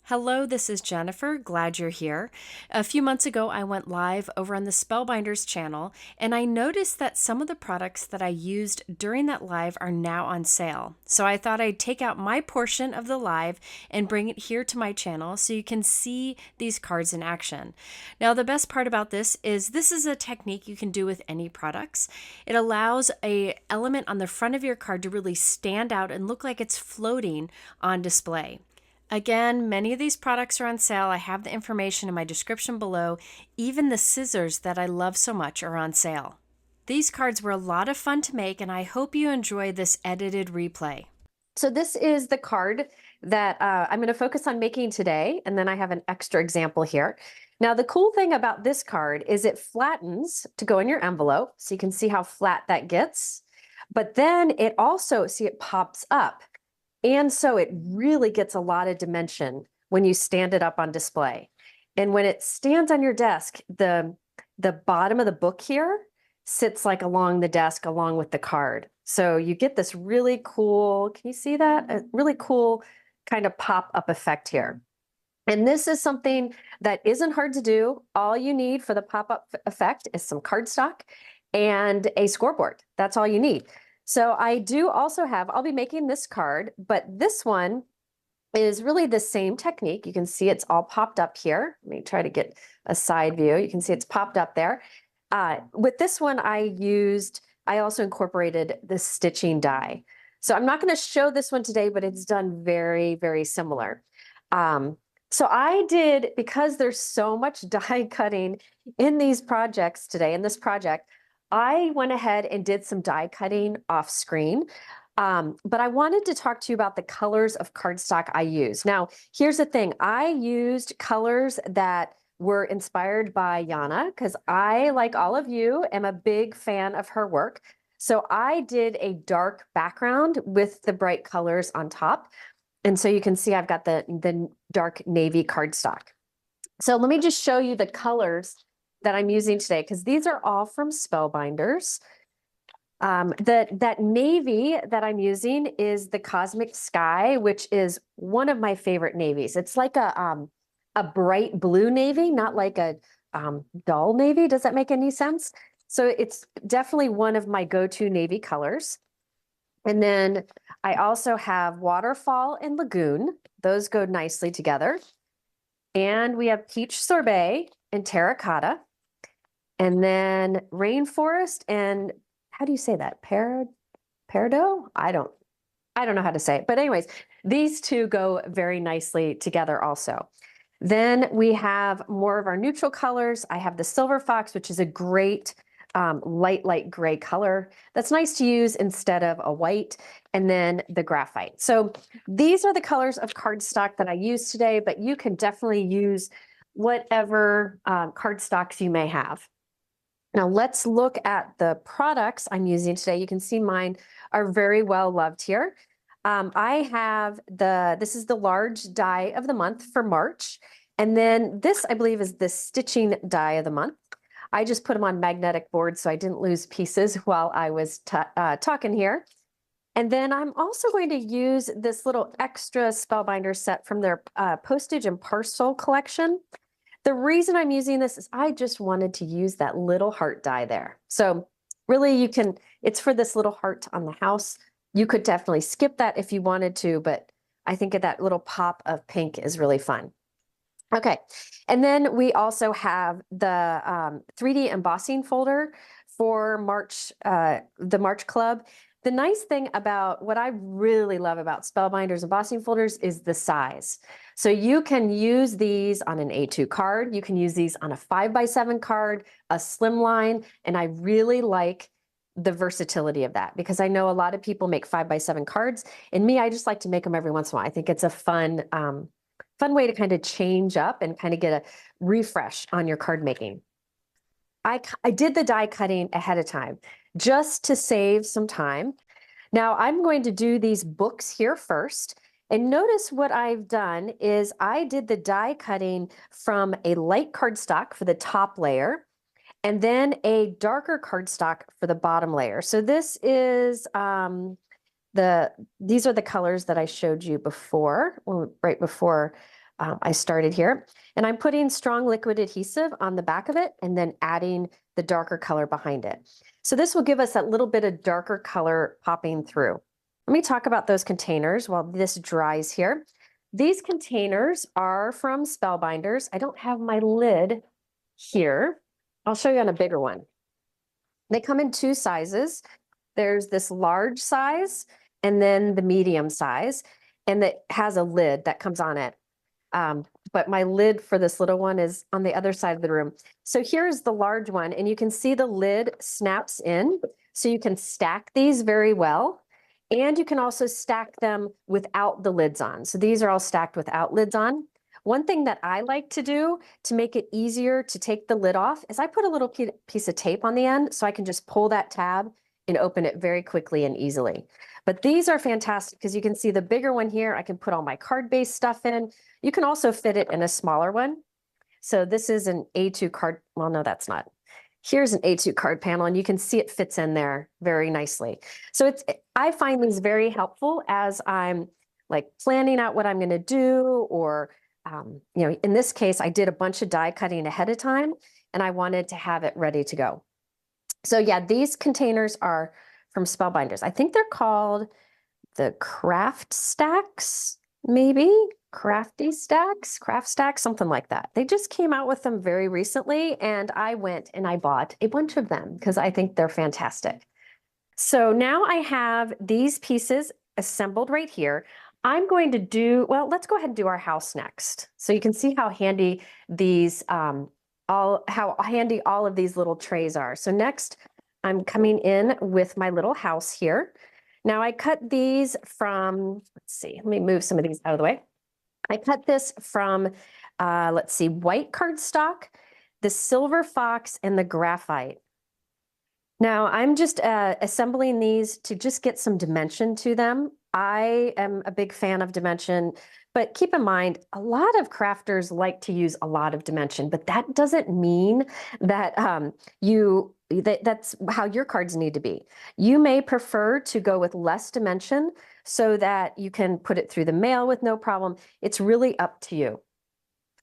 Hello, this is Jennifer. Glad you're here. A few months ago, I went live over on the Spellbinders channel, and I noticed that some of the products that I used during that live are now on sale. So I thought I'd take out my portion of the live and bring it here to my channel so you can see these cards in action. Now, the best part about this is a technique you can do with any products. It allows a element on the front of your card to really stand out and look like it's floating on display. Again, many of these products are on sale. I have the information in my description below. Even the scissors that I love so much are on sale. These cards were a lot of fun to make, and I hope you enjoy this edited replay. So this is the card that I'm going to focus on making today, and then I have an extra example here. Now, the cool thing about this card is it flattens to go in your envelope, so you can see how flat that gets. But then it also, see, it pops up. And so it really gets a lot of dimension when you stand it up on display. And when it stands on your desk, the bottom of the book here sits like along the desk along with the card. So you get this really cool, can you see that? A really cool kind of pop-up effect here. And this is something that isn't hard to do. All you need for the pop-up effect is some cardstock and a scoreboard. That's all you need. So I do also have, I'll be making this card, but this one is really the same technique. You can see it's all popped up here. Let me try to get a side view. You can see it's popped up there. With this one, I also incorporated the stitching die. So I'm not going to show this one today, but it's done very, very similar. So I did, because there's so much die cutting in these projects today, in this project, I went ahead and did some die cutting off screen, but I wanted to talk to you about the colors of cardstock I use. Now, here's the thing. I used colors that were inspired by Jana because I, like all of you, am a big fan of her work. So I did a dark background with the bright colors on top. And so you can see I've got the dark navy cardstock. So let me just show you the colors that I'm using today, because these are all from Spellbinders. That navy that I'm using is the Cosmic Sky, which is one of my favorite navies. It's like a bright blue navy, not like a dull navy. Does that make any sense? So it's definitely one of my go-to navy colors. And then I also have Waterfall and Lagoon. Those go nicely together. And we have Peach Sorbet and Terracotta. And then Rainforest and, how do you say that? Peridot? I don't know how to say it. But anyways, these two go very nicely together also. Then we have more of our neutral colors. I have the Silver Fox, which is a great light gray color that's nice to use instead of a white, and then the graphite. So these are the colors of cardstock that I use today, but you can definitely use whatever cardstocks you may have. Now let's look at the products I'm using today. You can see mine are very well loved here. I have this is the large die of the month for March. And then this, I believe, is the stitching die of the month. I just put them on magnetic boards so I didn't lose pieces while I was talking here. And then I'm also going to use this little extra Spellbinder set from their Postage and Parcel collection. The reason I'm using this is I just wanted to use that little heart die there. So really it's for this little heart on the house. You could definitely skip that if you wanted to, but I think that little pop of pink is really fun. Okay, and then we also have the 3D embossing folder for March, the March Club. The nice thing about what I really love about Spellbinders embossing folders is the size. So you can use these on an A2 card, you can use these on a 5x7 card, a slimline, and I really like the versatility of that because I know a lot of people make 5x7 cards, and me, I just like to make them every once in a while. I think it's a fun way to kind of change up and kind of get a refresh on your card making. I did the die cutting ahead of time just to save some time. Now I'm going to do these books here first. And notice what I've done is I did the die cutting from a light cardstock for the top layer and then a darker cardstock for the bottom layer. So this is these are the colors that I showed you before, right before I started here, and I'm putting strong liquid adhesive on the back of it and then adding the darker color behind it. So this will give us that little bit of darker color popping through. Let me talk about those containers while this dries here. These containers are from Spellbinders. I don't have my lid here. I'll show you on a bigger one. They come in two sizes. There's this large size and then the medium size, and that has a lid that comes on it. But my lid for this little one is on the other side of the room. So here's the large one, and you can see the lid snaps in, so you can stack these very well. And you can also stack them without the lids on. So these are all stacked without lids on. One thing that I like to do to make it easier to take the lid off is I put a little piece of tape on the end so I can just pull that tab and open it very quickly and easily. But these are fantastic because you can see the bigger one here, I can put all my card-based stuff in. You can also fit it in a smaller one. So this is an A2 card, well, no, that's not. Here's an A2 card panel, and you can see it fits in there very nicely. So I find these very helpful as I'm like planning out what I'm gonna do, or you know, in this case, I did a bunch of die cutting ahead of time and I wanted to have it ready to go. So yeah, these containers are from Spellbinders. I think they're called the Craft Stacks, maybe Craft Stacks, something like that. They just came out with them very recently, and I went and I bought a bunch of them because I think they're fantastic. So now I have these pieces assembled right here. I'm going to do, well, let's go ahead and do our house next. So you can see how handy these, how handy all of these little trays are. So next, I'm coming in with my little house here. Now I cut these from, let's see, let me move some of these out of the way. I cut this from, let's see, white cardstock, the silver fox, and the graphite. Now I'm just assembling these to just get some dimension to them. I am a big fan of dimension, but keep in mind, a lot of crafters like to use a lot of dimension, but that doesn't mean that that's how your cards need to be. You may prefer to go with less dimension so that you can put it through the mail with no problem. It's really up to you.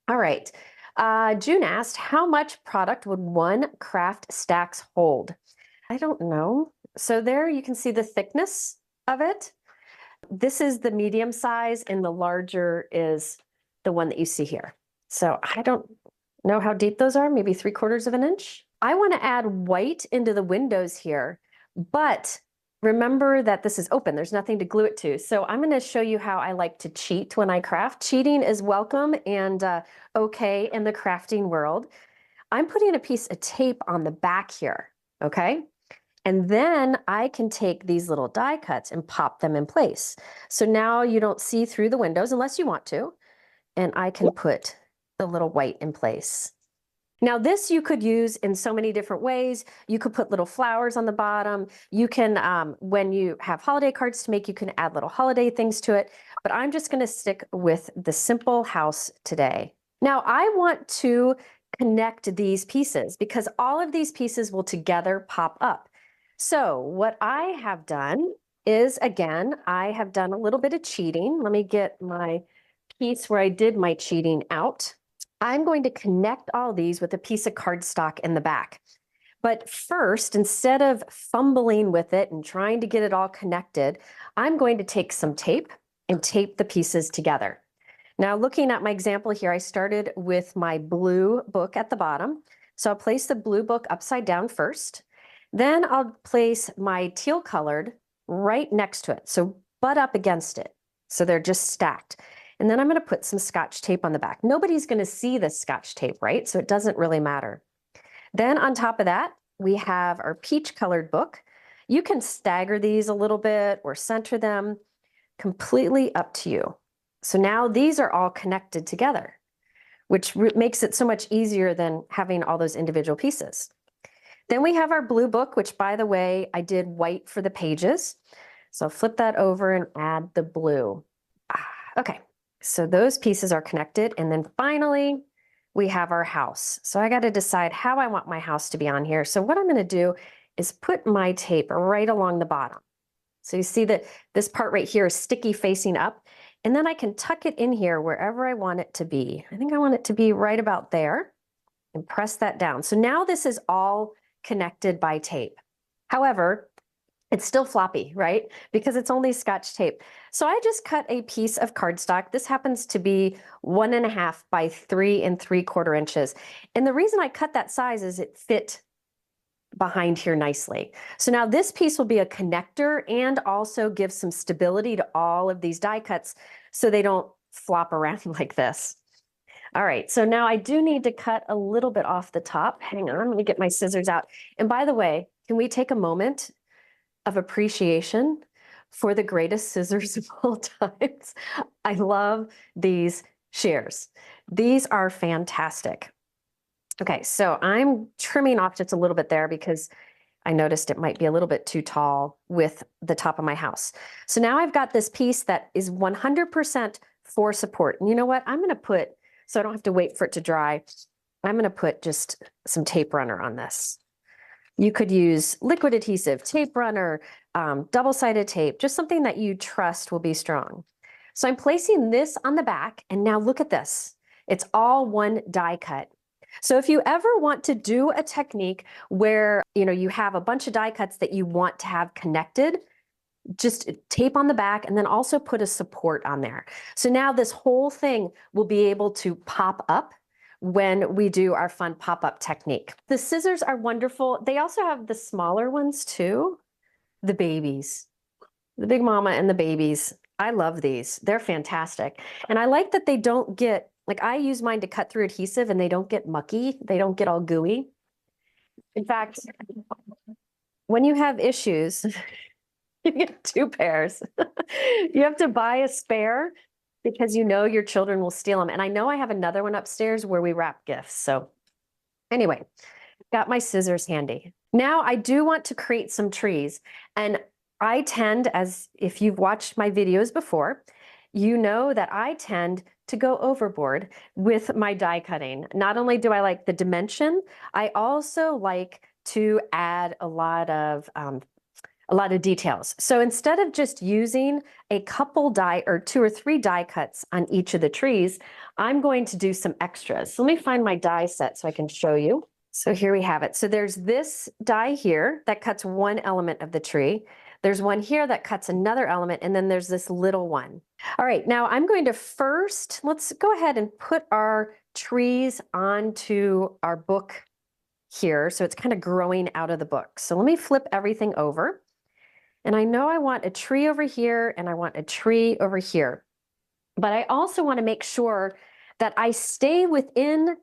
All right. June asked, how much product would one craft Stax hold? I don't know. So there you can see the thickness of it. This is the medium size, and the larger is the one that you see here. So I don't know how deep those are, maybe 3/4 of an inch. I want to add white into the windows here, but remember that this is open. There's nothing to glue it to. So I'm going to show you how I like to cheat when I craft. Cheating is welcome and okay in the crafting world. I'm putting a piece of tape on the back here, okay? And then I can take these little die cuts and pop them in place. So now you don't see through the windows unless you want to, and I can put the little white in place. Now this you could use in so many different ways. You could put little flowers on the bottom. You can, when you have holiday cards to make, you can add little holiday things to it, but I'm just gonna stick with the simple house today. Now I want to connect these pieces because all of these pieces will together pop up. So what I have done is, again, I have done a little bit of cheating. Let me get my piece where I did my cheating out. I'm going to connect all these with a piece of cardstock in the back. But first, instead of fumbling with it and trying to get it all connected, I'm going to take some tape and tape the pieces together. Now, looking at my example here, I started with my blue book at the bottom. So I'll place the blue book upside down first. Then I'll place my teal colored right next to it, so butt up against it. So they're just stacked. And then I'm going to put some Scotch tape on the back. Nobody's going to see the Scotch tape, right? So it doesn't really matter. Then on top of that, we have our peach colored book. You can stagger these a little bit or center them, completely up to you. So now these are all connected together, which makes it so much easier than having all those individual pieces. Then we have our blue book, which, by the way, I did white for the pages. So flip that over and add the blue. Okay, so those pieces are connected. And then finally, we have our house. So I got to decide how I want my house to be on here. So what I'm going to do is put my tape right along the bottom. So you see that this part right here is sticky facing up. And then I can tuck it in here wherever I want it to be. I think I want it to be right about there, and press that down. So now this is all connected by tape. However, it's still floppy, right? Because it's only Scotch tape. So I just cut a piece of cardstock. This happens to be 1.5 by 3 3/4 inches. And the reason I cut that size is it fit behind here nicely. So now this piece will be a connector and also give some stability to all of these die cuts so they don't flop around like this. All right, so now I do need to cut a little bit off the top. Hang on, let me get my scissors out. And by the way, can we take a moment of appreciation for the greatest scissors of all times? I love these shears. These are fantastic. Okay, so I'm trimming off just a little bit there because I noticed it might be a little bit too tall with the top of my house. So now I've got this piece that is 100% for support. And you know what? I'm going to put, so I don't have to wait for it to dry, I'm going to put just some tape runner on this. You could use liquid adhesive, tape runner, double-sided tape, just something that you trust will be strong. So I'm placing this on the back, and now look at this. It's all one die cut. So if you ever want to do a technique where you have a bunch of die cuts that you want to have connected, just tape on the back and then also put a support on there. So now this whole thing will be able to pop up when we do our fun pop-up technique. The scissors are wonderful. They also have the smaller ones too, the babies, the Big Mama and the babies. I love these. They're fantastic. And I like that they don't get, like I use mine to cut through adhesive and they don't get mucky. They don't get all gooey. In fact, when you have issues, you get 2 pairs. You have to buy a spare because your children will steal them. And I know I have another one upstairs where we wrap gifts. So anyway, got my scissors handy. Now I do want to create some trees. And I tend, as if you've watched my videos before, you know that I tend to go overboard with my die cutting. Not only do I like the dimension, I also like to add a lot of details. So instead of just using a couple die or 2 or 3 die cuts on each of the trees, I'm going to do some extras. So let me find my die set so I can show you. So here we have it. So there's this die here that cuts one element of the tree. There's one here that cuts another element, and then there's this little one. All right, now I'm going to first, let's go ahead and put our trees onto our book here. So it's kind of growing out of the book. So let me flip everything over. And I know I want a tree over here and I want a tree over here. But I also want to make sure that I stay within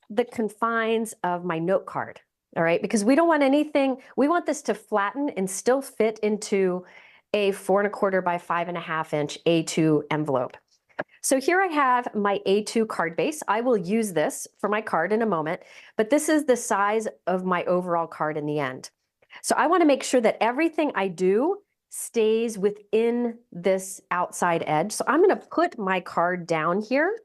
the confines of my note card. All right, because we don't want anything, we want this to flatten and still fit into a 4 1/4 by 5 1/2 inch A2 envelope. So here I have my A2 card base. I will use this for my card in a moment, but this is the size of my overall card in the end. So I want to make sure that everything I do stays within this outside edge. So I'm going to put my card down here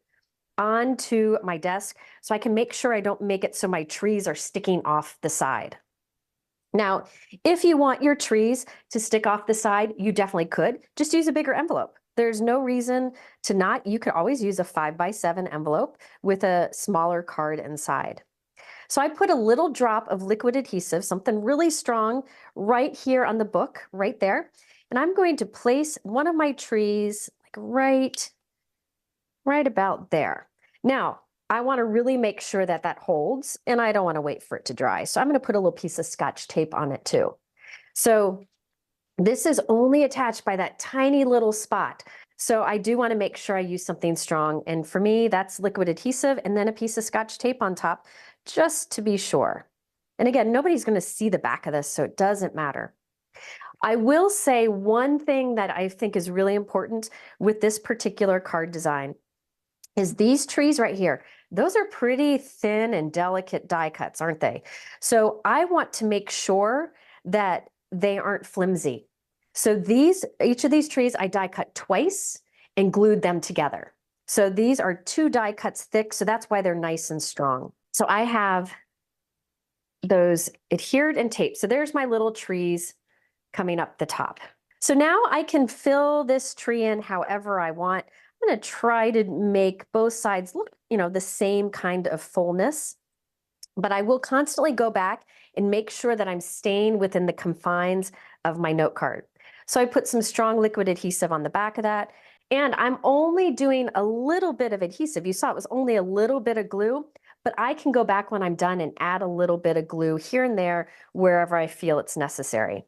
onto my desk so I can make sure I don't make it so my trees are sticking off the side. Now, if you want your trees to stick off the side, you definitely could. Just use a bigger envelope. There's no reason to not. You could always use a 5 by 7 envelope with a smaller card inside. So I put a little drop of liquid adhesive, something really strong, right here on the book, right there. And I'm going to place one of my trees like right about there. Now, I want to really make sure that that holds, and I don't want to wait for it to dry. So I'm going to put a little piece of Scotch tape on it too. So this is only attached by that tiny little spot. So I do want to make sure I use something strong. And for me, that's liquid adhesive and then a piece of Scotch tape on top, just to be sure. And again, nobody's going to see the back of this, so it doesn't matter. I will say one thing that I think is really important with this particular card design is these trees right here. Those are pretty thin and delicate die cuts, aren't they? So I want to make sure that they aren't flimsy. So each of these trees I die cut twice and glued them together. So these are 2 die cuts thick, so that's why they're nice and strong. So I have those adhered and taped. So there's my little trees coming up the top. So now I can fill this tree in however I want. I'm going to try to make both sides look, the same kind of fullness, but I will constantly go back and make sure that I'm staying within the confines of my note card. So I put some strong liquid adhesive on the back of that, and I'm only doing a little bit of adhesive. You saw it was only a little bit of glue, but I can go back when I'm done and add a little bit of glue here and there wherever I feel it's necessary.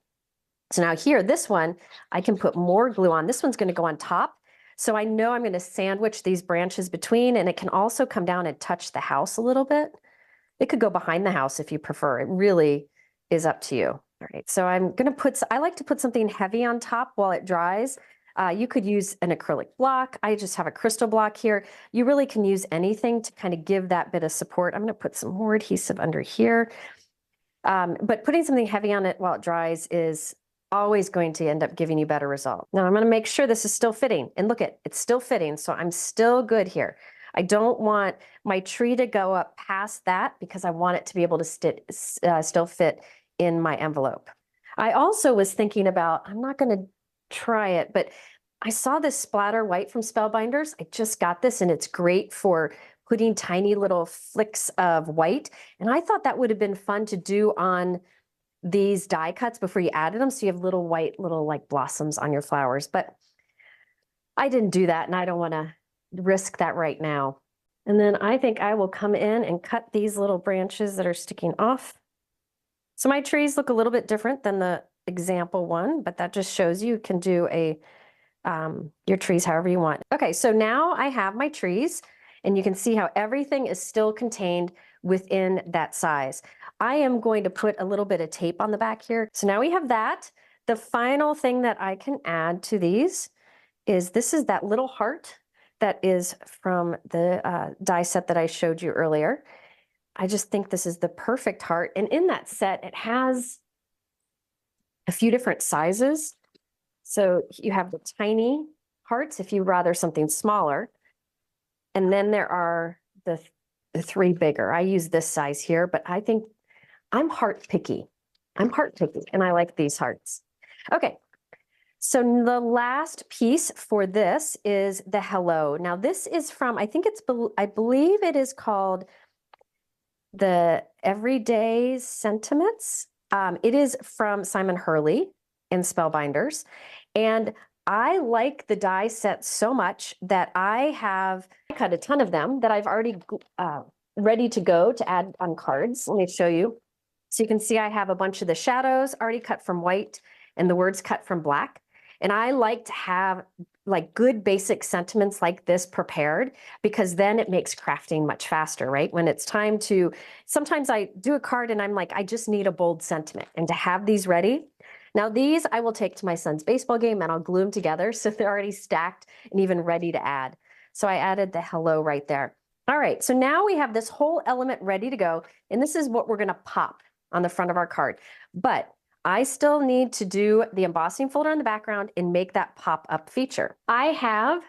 So now here, this one, I can put more glue on. This one's going to go on top. So I know I'm going to sandwich these branches between, and it can also come down and touch the house a little bit. It could go behind the house if you prefer. It really is up to you. All right, so I'm going to I like to put something heavy on top while it dries. You could use an acrylic block. I just have a crystal block here. You really can use anything to kind of give that bit of support. I'm going to put some more adhesive under here. But putting something heavy on it while it dries is always going to end up giving you better result. Now I'm going to make sure this is still fitting, and look it's still fitting. So I'm still good here. I don't want my tree to go up past that because I want it to be able to still fit in my envelope. I also was thinking about, I'm not going to try it, but I saw this splatter white from Spellbinders. I just got this, and it's great for putting tiny little flicks of white. And I thought that would have been fun to do on these die cuts before you added them, so you have little white like blossoms on your flowers. But I didn't do that, and I don't want to risk that right now. And then I think I will come in and cut these little branches that are sticking off. So my trees look a little bit different than the example one, but that just shows you can do your trees however you want. Okay, so now I have my trees, and you can see how everything is still contained within that size. I am going to put a little bit of tape on the back here. So now we have that. The final thing that I can add to these is this is that little heart that is from the die set that I showed you earlier. I just think this is the perfect heart. And in that set, it has a few different sizes. So you have the tiny hearts if you rather something smaller. And then there are the three bigger. I use this size here, but I think I'm heart picky. I'm heart picky, and I like these hearts. Okay, so the last piece for this is the hello. Now this is from, I believe it is called the Everyday Sentiments. It is from Simon Hurley in Spellbinders. And I like the die set so much that I cut a ton of them that I've already ready to go to add on cards. Let me show you. So you can see I have a bunch of the shadows already cut from white and the words cut from black. And I like to have like good basic sentiments like this prepared, because then it makes crafting much faster, right? When it's time to, sometimes I do a card and I'm like, I just need a bold sentiment, and to have these ready. Now these I will take to my son's baseball game and I'll glue them together so they're already stacked and even ready to add. So I added the hello right there. All right, so now we have this whole element ready to go, and this is what we're gonna pop on the front of our card. But I still need to do the embossing folder in the background and make that pop-up feature. I have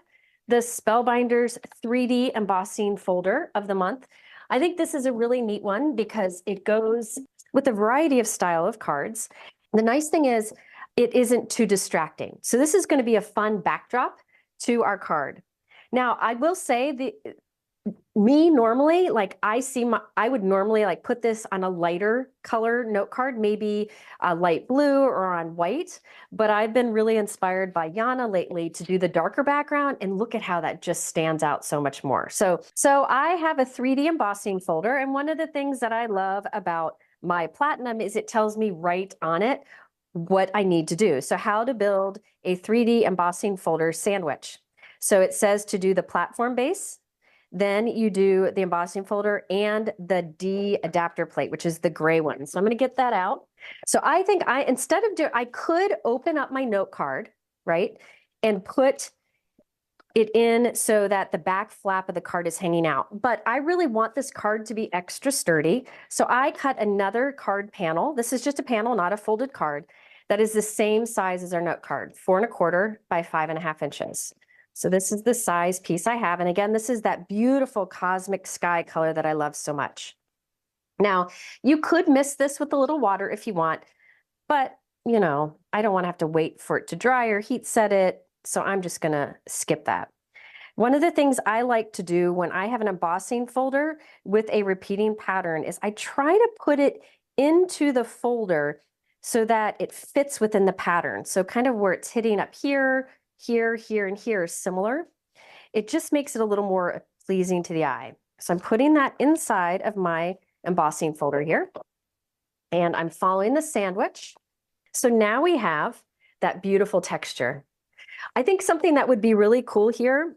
the Spellbinders 3D embossing folder of the month. I think this is a really neat one because it goes with a variety of style of cards. The nice thing is it isn't too distracting. So this is going to be a fun backdrop to our card. Now, I will say normally, like I would normally like put this on a lighter color note card, maybe a light blue or on white, but I've been really inspired by Jana lately to do the darker background, and look at how that just stands out so much more. So I have a 3D embossing folder, and one of the things that I love about my Platinum is it tells me right on it what I need to do. So how to build a 3D embossing folder sandwich. So it says to do the platform base, then you do the embossing folder and the D adapter plate, which is the gray one. So I'm going to get that out. So I think I could open up my note card, right, and put it in so that the back flap of the card is hanging out. But I really want this card to be extra sturdy. So I cut another card panel. This is just a panel, not a folded card, that is the same size as our note card, 4¼ by 5½ inches. So this is the size piece I have. And again, this is that beautiful cosmic sky color that I love so much. Now, you could mist this with a little water if you want, but you know, I don't want to have to wait for it to dry or heat set it. So I'm just going to skip that. One of the things I like to do when I have an embossing folder with a repeating pattern is I try to put it into the folder so that it fits within the pattern. So kind of where it's hitting up here, here, here, and here is similar. It just makes it a little more pleasing to the eye. So I'm putting that inside of my embossing folder here, and I'm following the sandwich. So now we have that beautiful texture. I think something that would be really cool here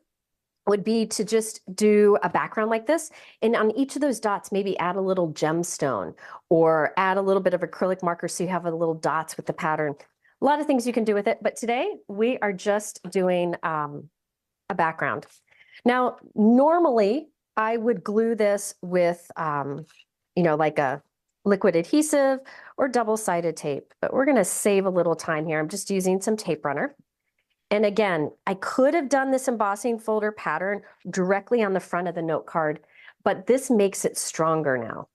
would be to just do a background like this, and on each of those dots, maybe add a little gemstone or add a little bit of acrylic marker so you have a little dots with the pattern. A lot of things you can do with it, but today we are just doing a background. Now, normally I would glue this with, you know, like a liquid adhesive or double-sided tape, but we're gonna save a little time here. I'm just using some tape runner. And again, I could have done this embossing folder pattern directly on the front of the note card, but this makes it stronger now.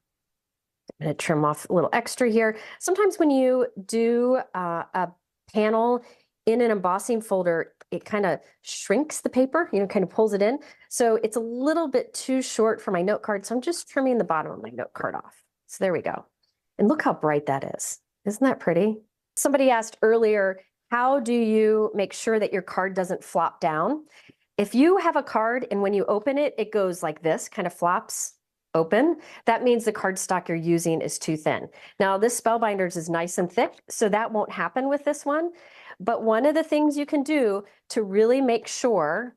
I'm going to trim off a little extra here. Sometimes when you do a panel in an embossing folder, it kind of shrinks the paper, you know, kind of pulls it in. So it's a little bit too short for my note card. So I'm just trimming the bottom of my note card off. So there we go. And look how bright that is. Isn't that pretty? Somebody asked earlier, how do you make sure that your card doesn't flop down? If you have a card and when you open it, it goes like this, kind of flops open, that means the cardstock you're using is too thin. Now this Spellbinders is nice and thick, so that won't happen with this one. But one of the things you can do to really make sure,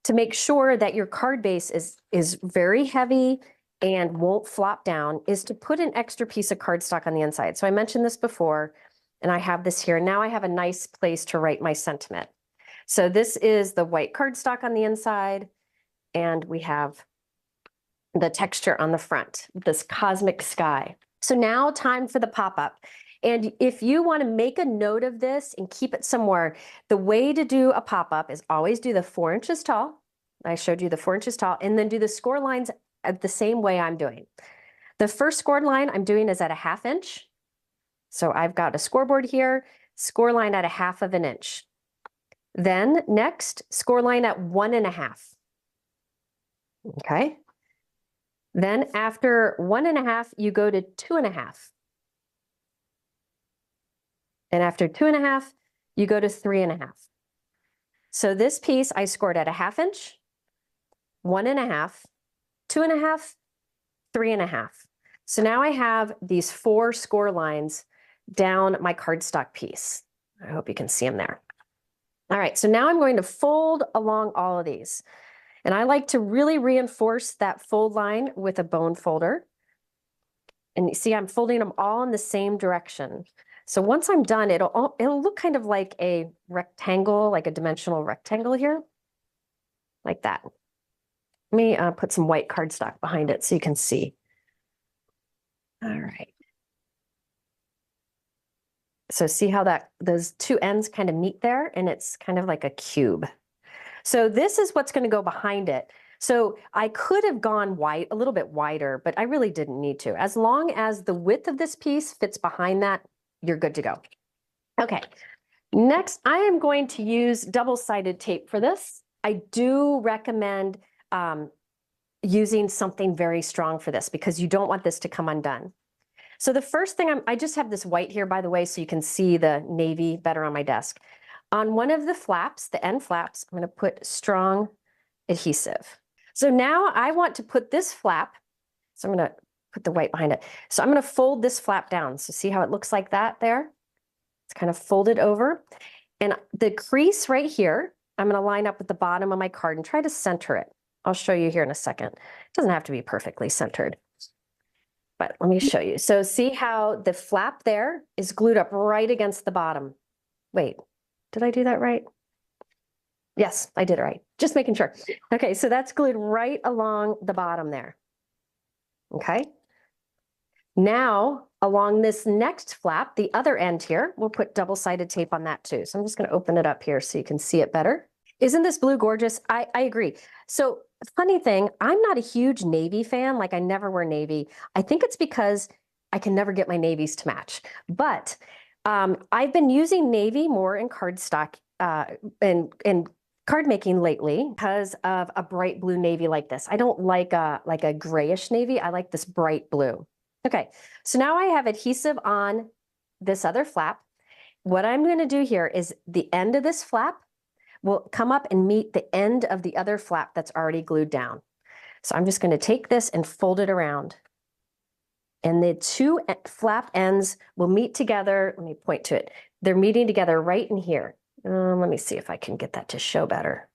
to make sure that your card base is very heavy and won't flop down is to put an extra piece of cardstock on the inside. So I mentioned this before, and I have this here. Now I have a nice place to write my sentiment. So this is the white cardstock on the inside, and we have the texture on the front, this cosmic sky. So now time for the pop-up. And if you want to make a note of this and keep it somewhere, the way to do a pop-up is always do the 4 inches tall. I showed you the 4 inches tall, and then do the score lines the same way I'm doing. The first scored line I'm doing is at a 1/2 inch. So I've got a scoreboard here, score line at a 1/2 inch. Then next, score line at 1.5. Okay. Then after 1.5, you go to 2.5. And after 2.5, you go to 3.5. So this piece I scored at a 1/2 inch, 1.5, 2.5, 3.5. So now I have these 4 score lines down my cardstock piece. I hope you can see them there. All right, so now I'm going to fold along all of these. And I like to really reinforce that fold line with a bone folder. And you see, I'm folding them all in the same direction. So once I'm done, it'll look kind of like a rectangle, like a dimensional rectangle here, like that. Let me put some white cardstock behind it so you can see. All right. So see how those two ends kind of meet there, and it's kind of like a cube. So this is what's going to go behind it. So I could have gone wide, a little bit wider, but I really didn't need to. As long as the width of this piece fits behind that, you're good to go. Okay, next I am going to use double-sided tape for this. I do recommend using something very strong for this because you don't want this to come undone. So the first thing I just have this white here, by the way, so you can see the navy better on my desk. On one of the flaps, the end flaps, I'm going to put strong adhesive. So now I want to put this flap, so I'm going to put the white behind it. So I'm going to fold this flap down. So see how it looks like that there? It's kind of folded over. And the crease right here, I'm going to line up with the bottom of my card and try to center it. I'll show you here in a second. It doesn't have to be perfectly centered, but let me show you. So see how the flap there is glued up right against the bottom. Wait, did I do that right? Yes, I did it right. Just making sure. Okay, so that's glued right along the bottom there. Okay. Now, along this next flap, the other end here, we'll put double-sided tape on that too. So I'm just going to open it up here so you can see it better. Isn't this blue gorgeous? I agree. So funny thing, I'm not a huge navy fan. Like I never wear navy. I think it's because I can never get my navies to match. But I've been using navy more in cardstock and card making lately because of a bright blue navy like this. I don't like a grayish navy. I like this bright blue. Okay, so now I have adhesive on this other flap. What I'm going to do here is the end of this flap will come up and meet the end of the other flap that's already glued down. So I'm just going to take this and fold it around. And the two flap ends will meet together. Let me point to it. They're meeting together right in here. Let me see if I can get that to show better.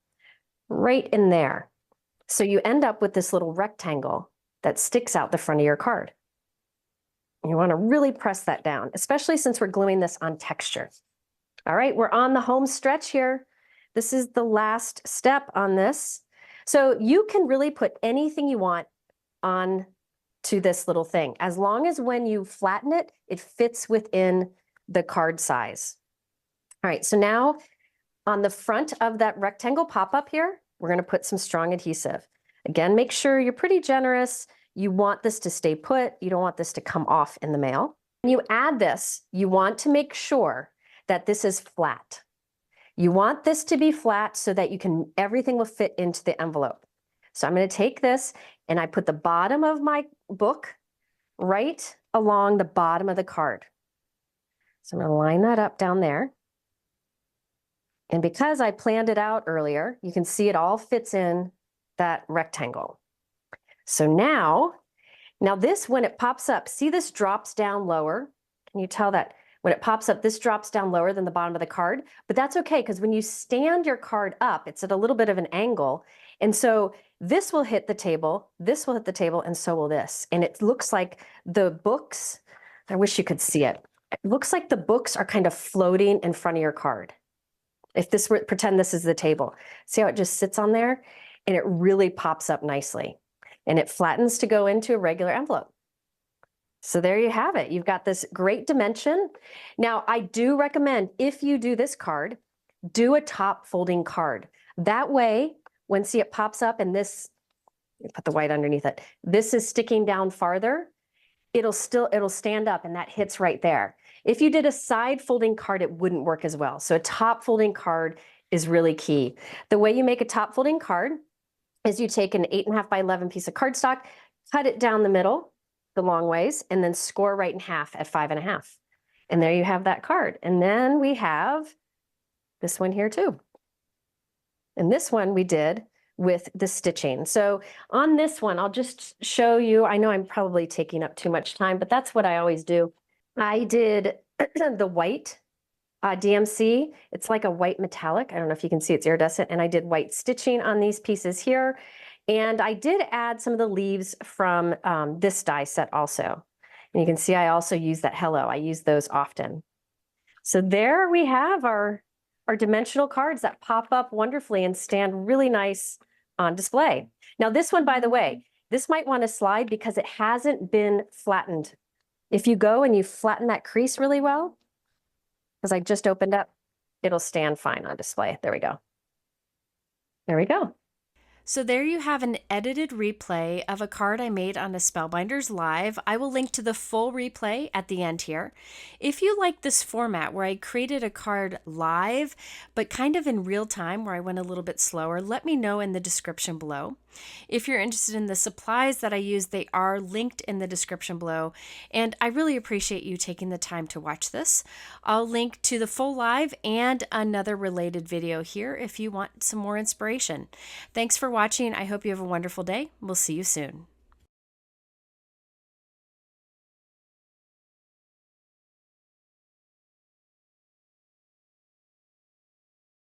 Right in there. So you end up with this little rectangle that sticks out the front of your card. You want to really press that down, especially since we're gluing this on texture. All right, we're on the home stretch here. This is the last step on this. So you can really put anything you want on to this little thing, as long as when you flatten it, it fits within the card size. All right, so now on the front of that rectangle pop-up here, we're going to put some strong adhesive. Again, make sure you're pretty generous. You want this to stay put. You don't want this to come off in the mail. When you add this, you want to make sure that this is flat. You want this to be flat so that everything will fit into the envelope. So I'm going to take this and I put the bottom of my book right along the bottom of the card. So I'm going to line that up down there. And because I planned it out earlier, you can see it all fits in that rectangle. So now this, when it pops up, see this drops down lower? Can you tell that? When it pops up, this drops down lower than the bottom of the card, but that's okay because when you stand your card up, it's at a little bit of an angle. And so this will hit the table, this will hit the table, and so will this. And it looks like the books, I wish you could see it. It looks like the books are kind of floating in front of your card. If this were, pretend this is the table. See how it just sits on there? And it really pops up nicely. And it flattens to go into a regular envelope. So there you have it. You've got this great dimension. Now, I do recommend, if you do this card, do a top folding card. That way, when see it pops up and this, put the white underneath it, this is sticking down farther, it'll stand up and that hits right there. If you did a side folding card, it wouldn't work as well. So a top folding card is really key. The way you make a top folding card is you take an 8.5 by 11 piece of cardstock, cut it down the middle, the long ways, and then score right in half at 5.5. And there you have that card. And then we have this one here too. And this one we did with the stitching. So on this one, I'll just show you, I know I'm probably taking up too much time, but that's what I always do. I did the white DMC. It's like a white metallic. I don't know if you can see it's iridescent. And I did white stitching on these pieces here. And I did add some of the leaves from this die set also. And you can see I also use that hello. I use those often. So there we have our dimensional cards that pop up wonderfully and stand really nice on display. Now this one, by the way, this might want to slide because it hasn't been flattened. If you go and you flatten that crease really well, because I just opened up, it'll stand fine on display. There we go. There we go. So there you have an edited replay of a card I made on a Spellbinders Live. I will link to the full replay at the end here. If you like this format where I created a card live, but kind of in real time where I went a little bit slower, let me know in the description below. If you're interested in the supplies that I use, they are linked in the description below. And I really appreciate you taking the time to watch this. I'll link to the full live and another related video here if you want some more inspiration. Thanks for watching. I hope you have a wonderful day. We'll see you soon.